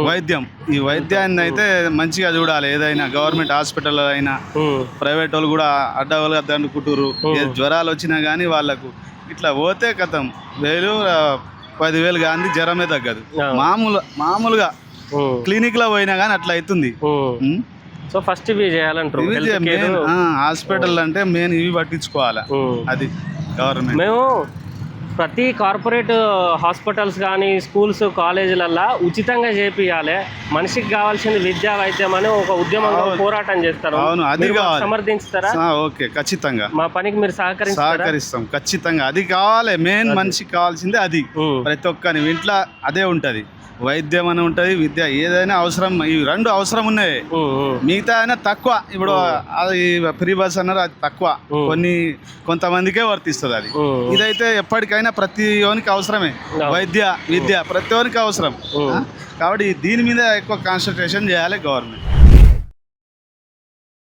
వైద్యం. ఈ వైద్యాన్ని అయితే మంచిగా చూడాలి. ఏదైనా గవర్నమెంట్ హాస్పిటల్ అయినా ప్రైవేట్ వాళ్ళు కూడా అడ్డగోలుగా దండుకుంటుర్రు. జ్వరాలు వచ్చినా కానీ వాళ్ళకు ఇట్లా పోతే కథం 10,000 కానీ జ్వరమే తగ్గదు. మామూలుగా క్లినిక్ లో పోయినా కానీ అట్లా అవుతుంది. సో ఫస్ట్ ఇవి చేయాలంటారు. హాస్పిటల్ అంటే మెయిన్ ఇవి పట్టించుకోవాలా, అది గవర్నమెంట్. మేము ప్రతి కార్పొరేట్ హాస్పిటల్స్ కానీ స్కూల్స్ కాలేజీలల్లో ఉచితంగా చేపియాలి. మనిషికి కావాల్సింది విద్యా వైద్యం అని ఒక ఉద్యమంగా పోరాటం చేస్తారు. అవును, అది సమర్థించుతారా? ఓకే, ఖచ్చితంగా మా పనికి మీరు సహకరిస్తాం ఖచ్చితంగా. అది కావాలి, మెయిన్ మనిషికి కావాల్సిందే అది. ప్రతి ఒక్కరి ఇంట్లో అదే ఉంటది. వైద్యం అని ఉంటది, విద్య ఏదైనా అవసరం. ఈ రెండు అవసరం ఉన్నాయి. మిగతా అయినా తక్కువ. ఇప్పుడు అది ఫ్రీ బస్ అన్నారు, అది తక్కువ, కొంతమందికే వర్తిస్తుంది అది. ఇదైతే ఎప్పటికైనా ప్రతి ఒనికి అవసరమే. విద్య ప్రతి ఒనికి అవసరం. కాబట్టి దీని మీద ఎక్కువ కాన్సన్ట్రేషన్ చేయాలి గవర్నమెంట్.